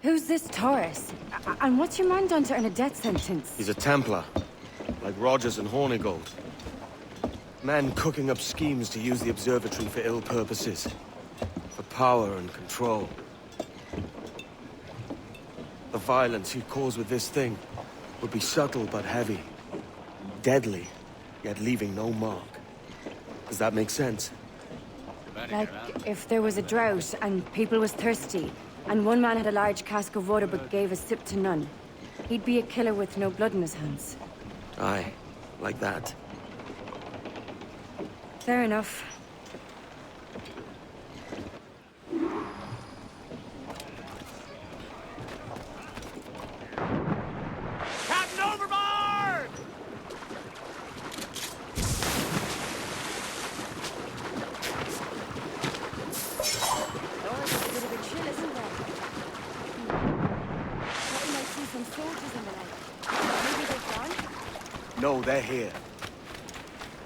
Who's this Taurus? And what's your man done to earn a death sentence? He's a Templar, like Rogers and Hornigold. Men cooking up schemes to use the observatory for ill purposes. For power and control. The violence he'd cause with this thing would be subtle but heavy. Deadly, yet leaving no mark. Does that make sense? Like, if there was a drought and people was thirsty, and one man had a large cask of water but gave a sip to none, he'd be a killer with no blood in his hands. Aye, like that. Fair enough. Captain overboard! Oh, it's a bit of a chill, isn't there? Thought we might see some soldiers in the night. Maybe they've gone? No, they're here.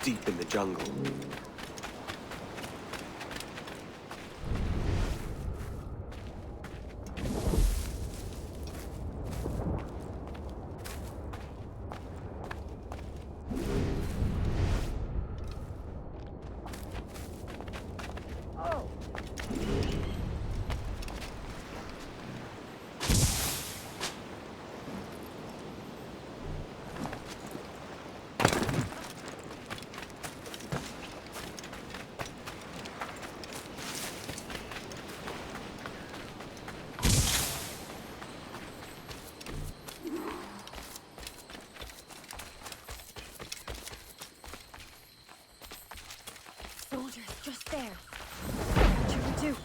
Deep in the jungle. Soldiers, just there. What should we do?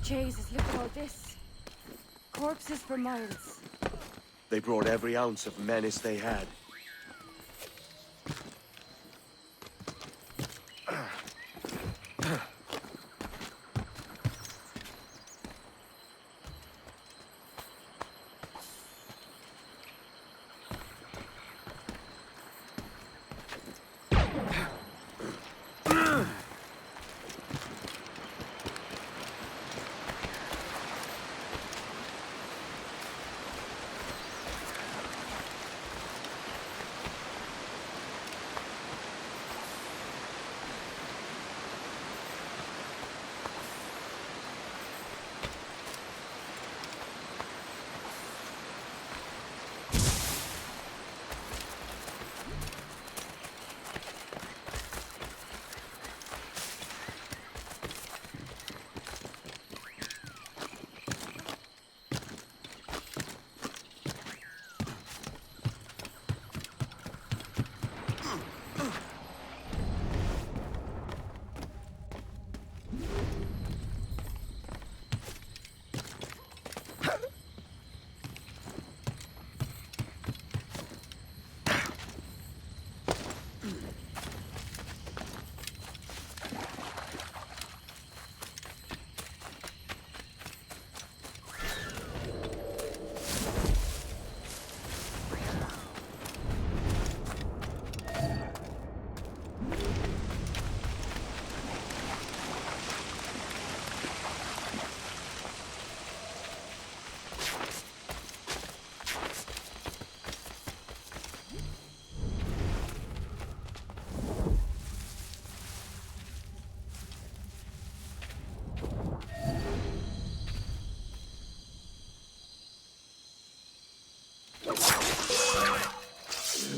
Jesus, look at all this. Corpses for miles. They brought every ounce of menace they had.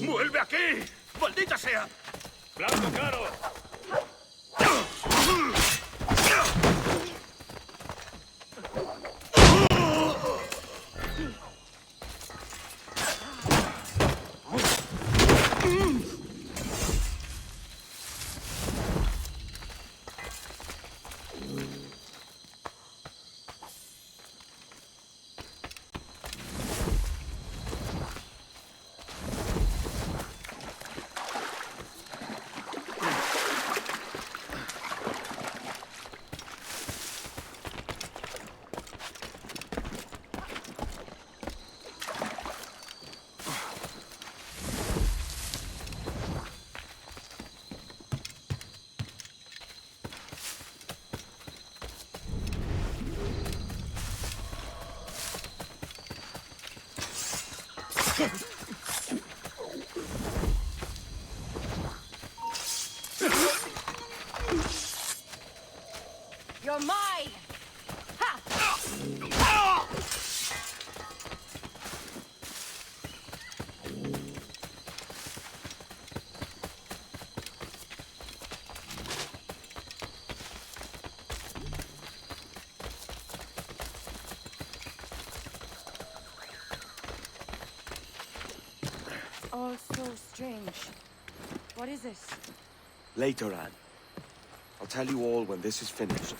¡Vuelve aquí! ¡Maldita sea! ¡Blanco caro! strange. What is it? Later, Anne. I'll tell you all when this is finished.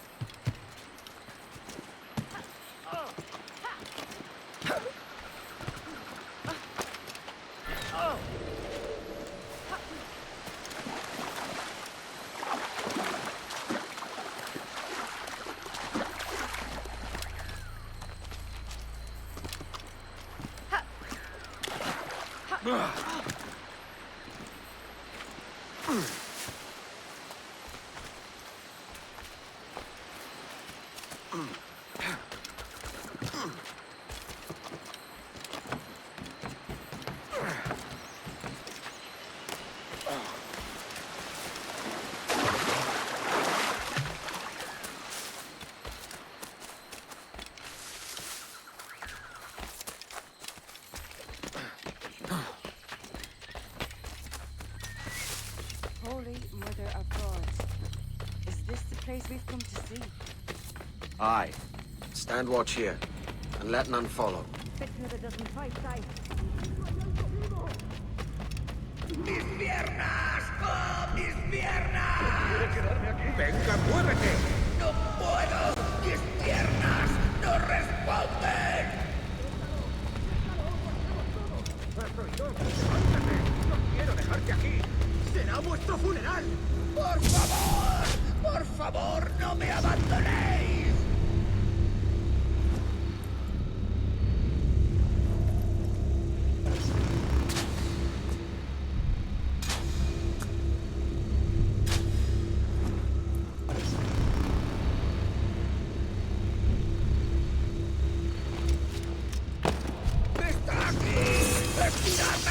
Holy Mother of God. Is this the place we've come to see? Aye. Stand watch here, and let none follow. ¡Mis piernas! ¡Oh, mis piernas! ¿Quiere quedarme aquí? ¡Venga, muévete! ¡No puedo! ¡Mis piernas no responden! ¡Levántate! ¡No quiero dejarte aquí! ¡Será vuestro funeral! ¡Por favor! ¡Por favor, no me abandonéis! ¡Está aquí! ¡Estirad!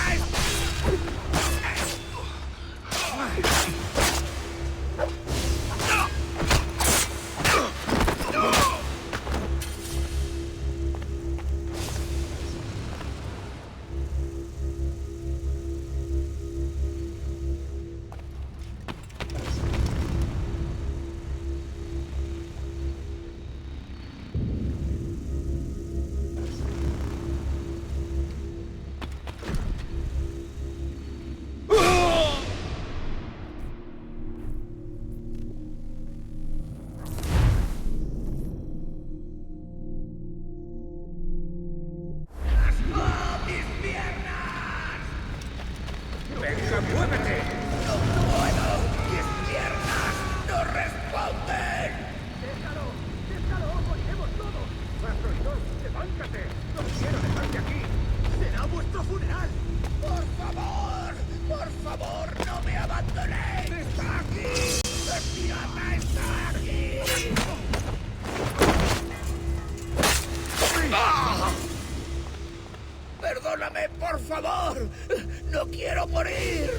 ¡Venga, muévete! ¡No puedo! ¡Mis piernas no responden! ¡Déjalo! ¡Déjalo! ¡Moriremos todos! ¡Pastor, levántate! ¡No quiero dejarte aquí! ¡Será vuestro funeral! ¡Por favor! ¡Por favor, no me abandonéis! ¡Está aquí! ¡El pirata está aquí! ¡Ah! ¡Perdóname, por favor! ¡No quiero morir!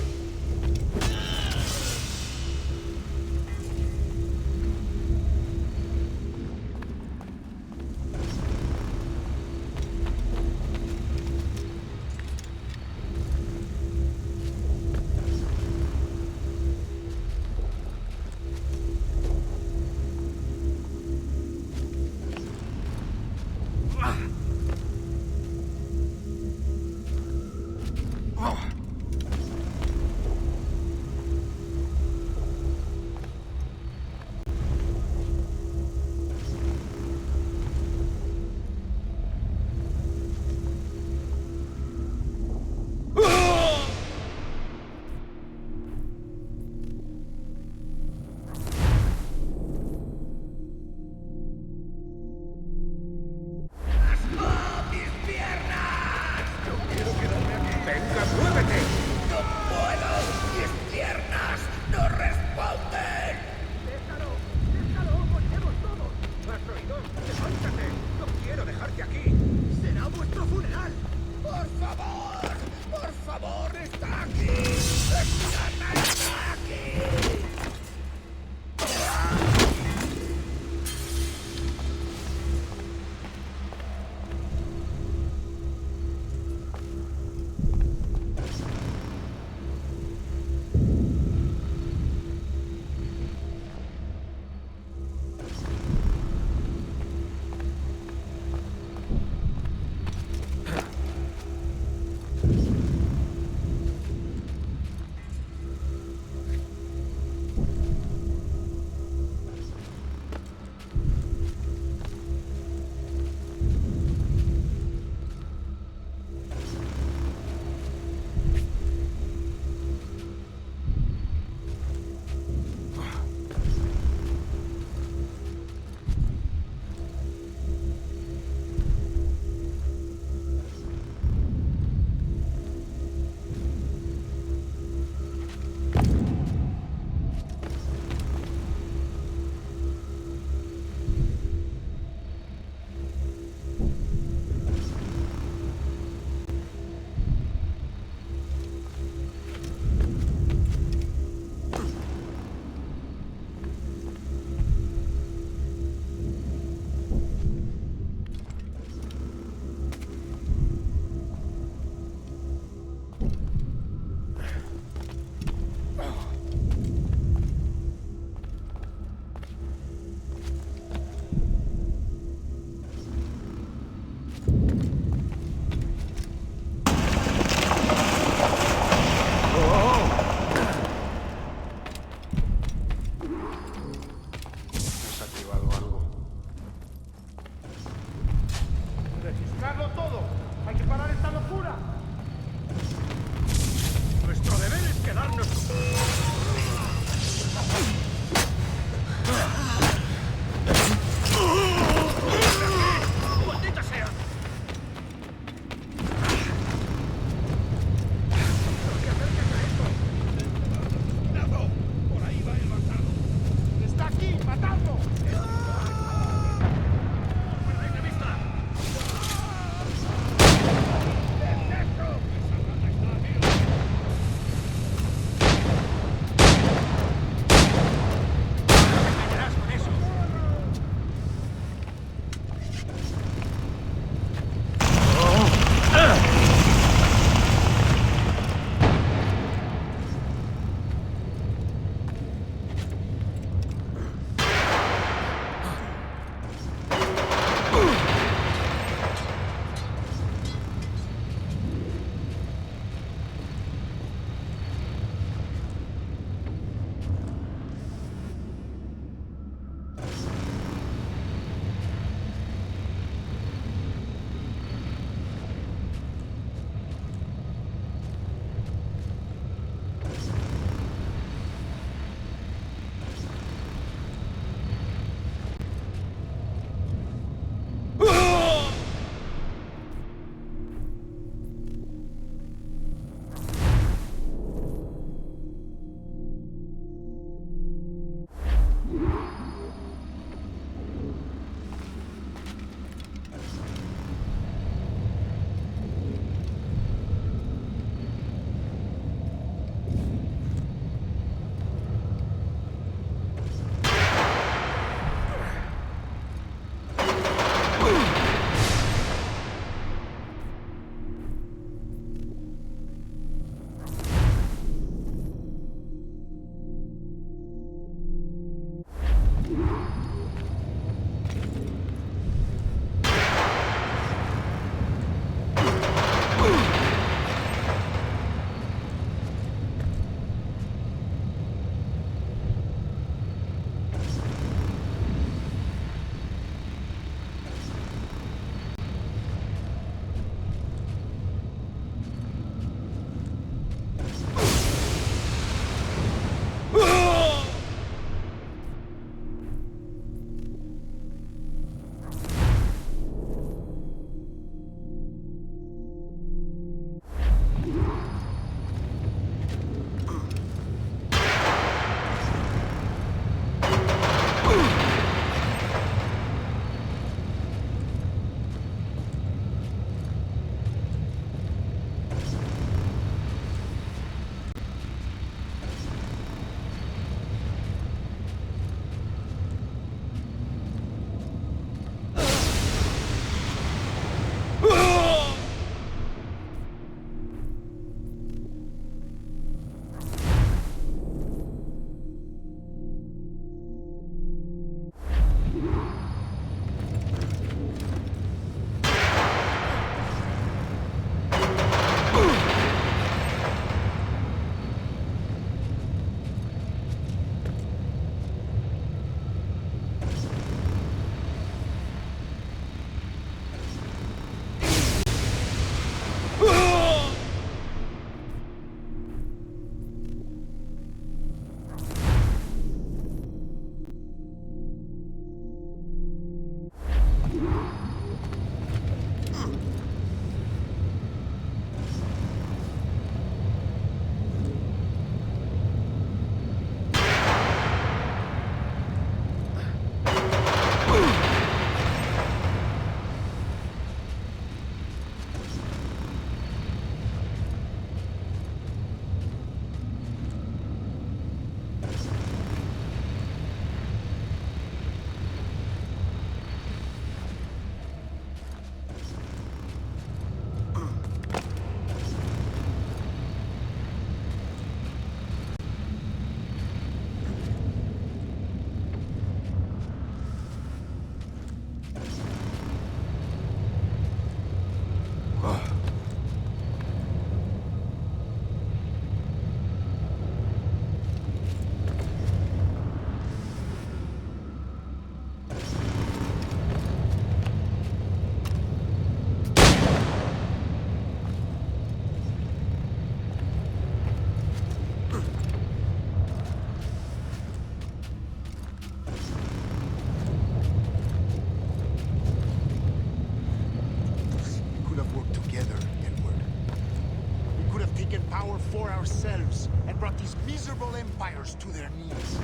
yourselves and brought these miserable empires to their knees.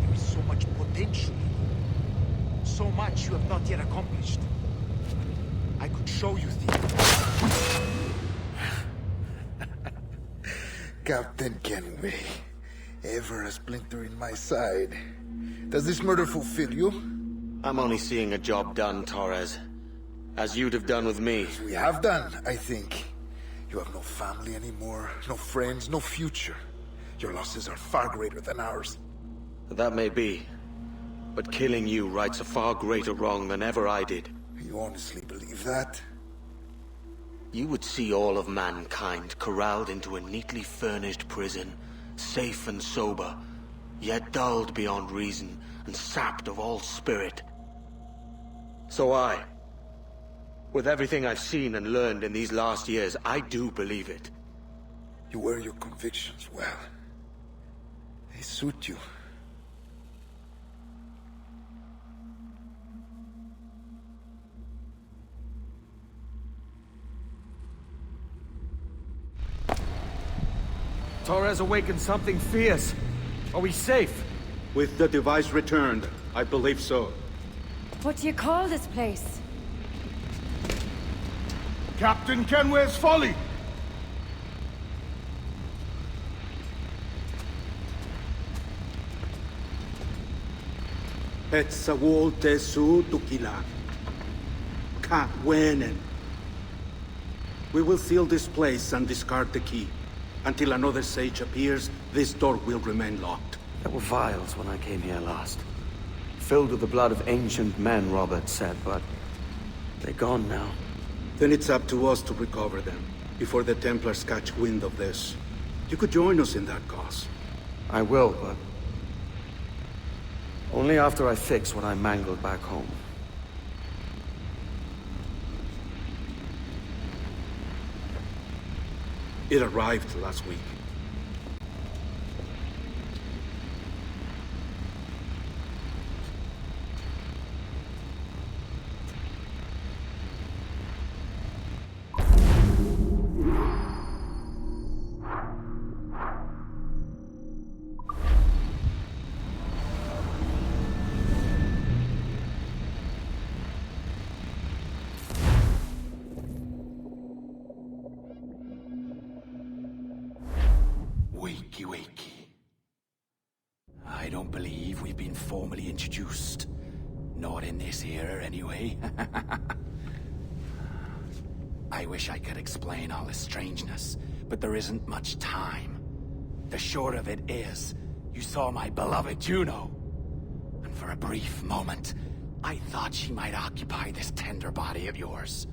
There is so much potential. So much you have not yet accomplished. I could show you things. Captain Kenway, ever a splinter in my side. Does this murder fulfill you? I'm only seeing a job done, Torres. As you'd have done with me. We have done, I think. You have no family anymore, no friends, no future. Your losses are far greater than ours. That may be. But killing you rights a far greater wrong than ever I did. You honestly believe that? You would see all of mankind corralled into a neatly furnished prison, safe and sober, yet dulled beyond reason and sapped of all spirit. So with everything I've seen and learned in these last years, I do believe it. You wear your convictions well. They suit you. Torres awakened something fierce. Are we safe? With the device returned, I believe so. What do you call this place? Captain Kenway's Folly! Etsawol Tesu Tukila. Ka Wenen. We will seal this place and discard the key. Until another sage appears, this door will remain locked. There were vials when I came here last. Filled with the blood of ancient men, Robert said, but they're gone now. Then it's up to us to recover them, before the Templars catch wind of this. You could join us in that cause. I will, but only after I fix what I mangled back home. It arrived last week. Wakey, wakey. I don't believe we've been formally introduced. Not in this era, anyway. I wish I could explain all the strangeness, but there isn't much time. The short of it is, you saw my beloved Juno. And for a brief moment, I thought she might occupy this tender body of yours.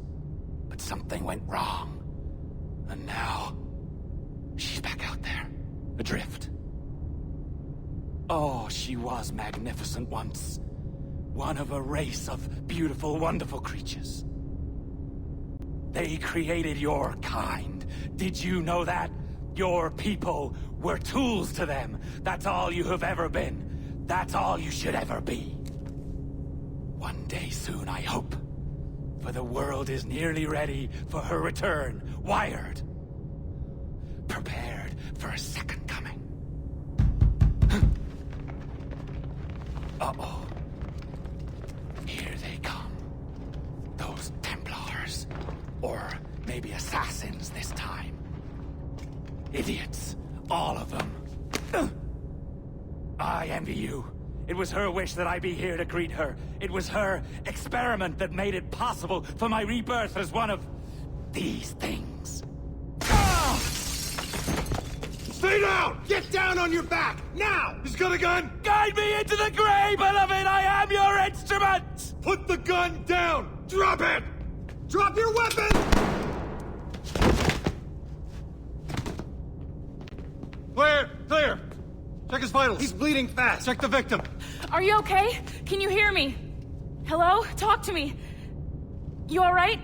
But something went wrong. And now, she's back out there. Adrift. Oh, she was magnificent once. One of a race of beautiful, wonderful creatures. They created your kind. Did you know that? Your people were tools to them. That's all you have ever been. That's all you should ever be. One day soon, I hope. For the world is nearly ready for her return. Wired. Prepared for a second coming. Uh-oh. Here they come. Those Templars. Or maybe assassins this time. Idiots. All of them. I envy you. It was her wish that I be here to greet her. It was her experiment that made it possible for my rebirth as one of these things. Stay down! Get down on your back! Now! He's got a gun! Guide me into the grave, beloved! I am your instrument! Put the gun down! Drop it! Drop your weapon! Clear! Clear! Check his vitals. He's bleeding fast. Check the victim. Are you okay? Can you hear me? Hello? Talk to me. You alright?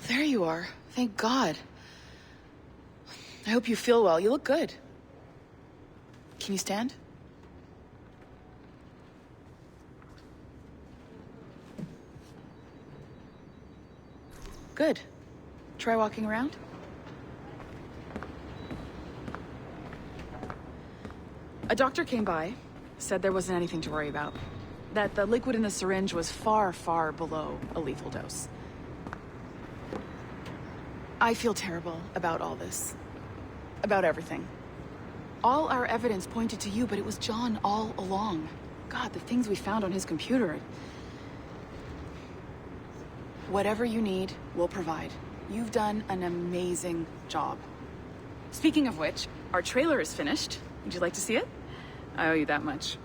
There you are. Thank God. I hope you feel well. You look good. Can you stand? Good. Try walking around. A doctor came by, said there wasn't anything to worry about. That the liquid in the syringe was far, far below a lethal dose. I feel terrible about all this. About everything. All our evidence pointed to you, but it was John all along. God, the things we found on his computer. Whatever you need, we'll provide. You've done an amazing job. Speaking of which, our trailer is finished. Would you like to see it? I owe you that much.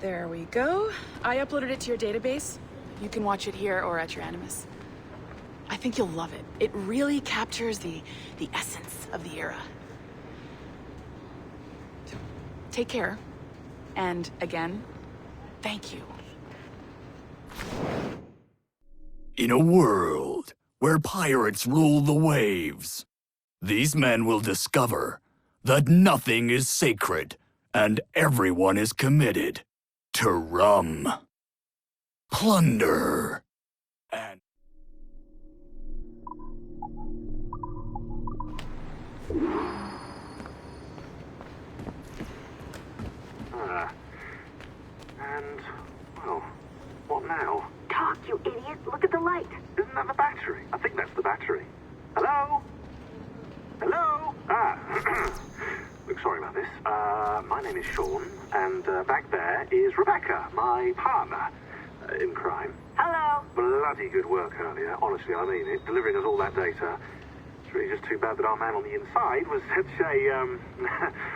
There we go. I uploaded it to your database. You can watch it here or at your Animus. I think you'll love it. It really captures the essence of the era. Take care. And again, thank you. In a world where pirates rule the waves, these men will discover that nothing is sacred and everyone is committed to rum, plunder, and... Well, what now? Talk, you idiot! Look at the light! Isn't that the battery? I think that's the battery. Hello? Hello? Look, sorry about this. My name is Sean, and back there is Rebecca, my partner in crime. Hello! Bloody good work earlier. Honestly, I mean it. Delivering us all that data. It's really just too bad that our man on the inside was such a,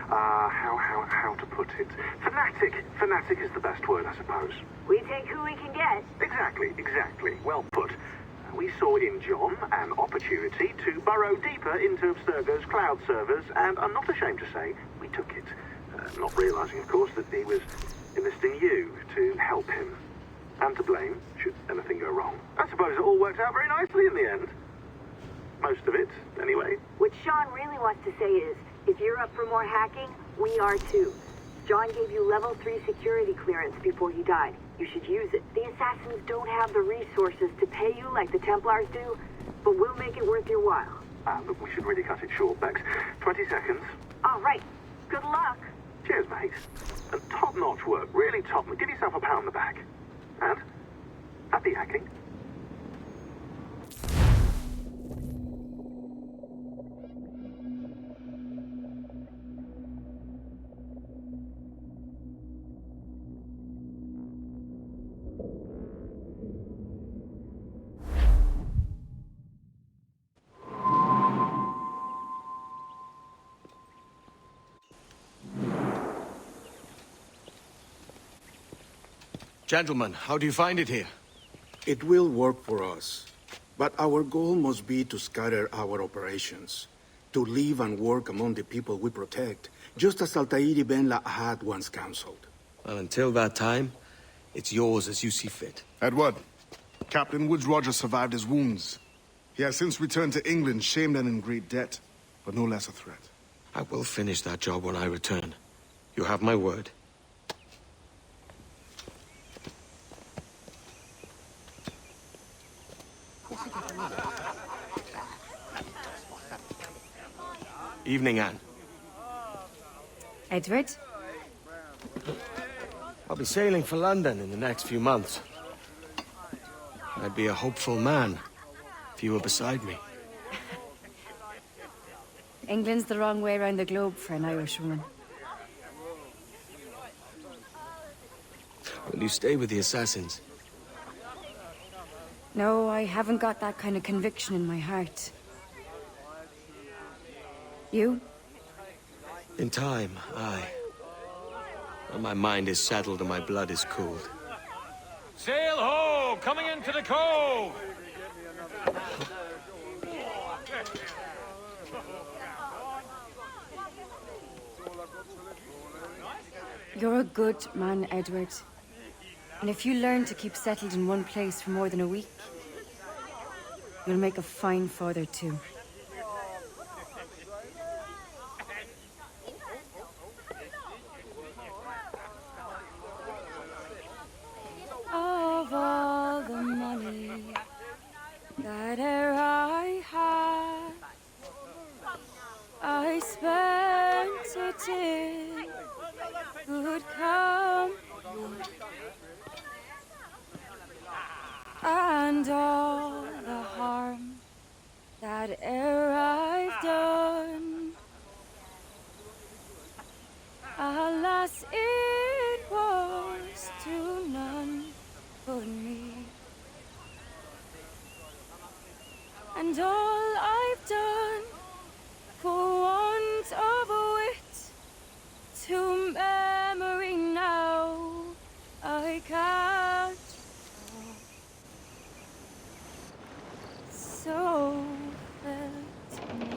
how to put it? Fanatic. Fanatic is the best word, I suppose. We take who we can get. Exactly. Well put. We saw in John an opportunity to burrow deeper into Abstergo's cloud servers, and I'm not ashamed to say we took it. Not realizing, of course, that he was enlisting you to help him. And to blame, should anything go wrong. I suppose it all worked out very nicely in the end. Most of it, anyway. What Sean really wants to say is, if you're up for more hacking, we are too. John gave you level 3 security clearance before he died. You should use it. The Assassins don't have the resources to pay you like the Templars do, but we'll make it worth your while. Look, we should really cut it short, Bex. 20 seconds. All right. Good luck. Cheers, mate. And top-notch work. Really top. Give yourself a pat on the back. And happy hacking. Gentlemen, how do you find it here? It will work for us. But our goal must be to scatter our operations. To live and work among the people we protect, just as Altair ibn La'ahad once counseled. Well, until that time, it's yours as you see fit. Edward, Captain Woods Rogers survived his wounds. He has since returned to England, shamed and in great debt, but no less a threat. I will finish that job when I return. You have my word. Evening, Anne. Edward? I'll be sailing for London in the next few months. I'd be a hopeful man if you were beside me. England's the wrong way around the globe for an Irish woman. Will you stay with the Assassins? No, I haven't got that kind of conviction in my heart. You? In time, aye. When my mind is settled and my blood is cooled. Sail ho! Coming into the cove! You're a good man, Edward. And if you learn to keep settled in one place for more than a week, you'll make a fine father too. Au revoir. would come, and all the harm that e'er I've done, alas, it was to none but me. And all I've done, for want of wit, to memory now I can't draw. So felt me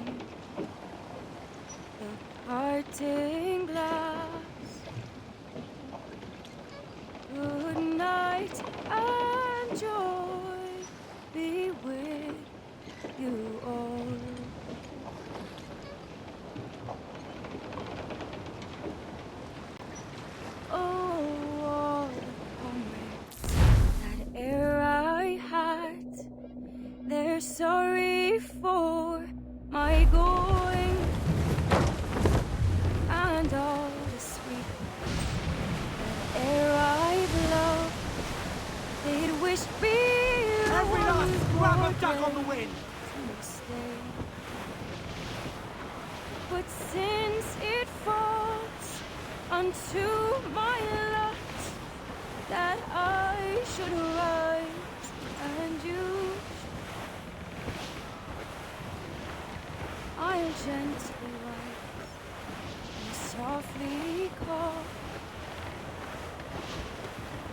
the parting glass. Good night and joy be with you all. Oh, all the comrades that e'er I had, they're sorry for my going, and all the sweet that e'er I've loved, they'd wish me Every last scrap of duck on the wind. Stay. But since it falls unto my lot that I should rise and you, I'll gently rise and softly call.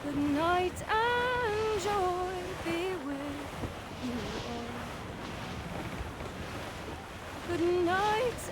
Good night and joy be with you all. Good night.